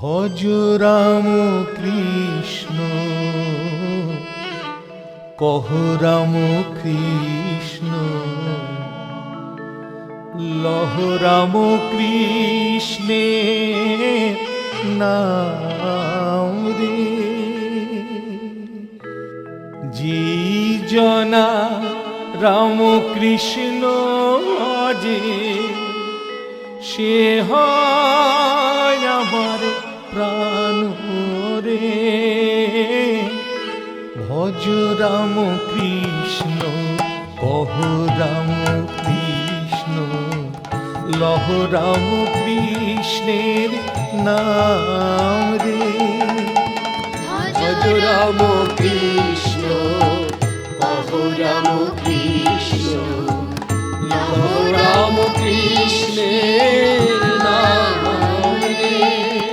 ভজ রাম কৃষ্ণ, কহ রাম কৃষ্ণ, লহ রাম কৃষ্ণের নাম রে। যে জনা রাম কৃষ্ণ ভজে, সে হয় আমার প্রাণ রে। ভজ রাম কৃষ্ণ, কহ রাম কৃষ্ণ, লহ রাম কৃষ্ণের নাম রে। ভজ রাম কৃষ্ণ, কহ রাম কৃষ্ণ, লহ রাম কৃষ্ণের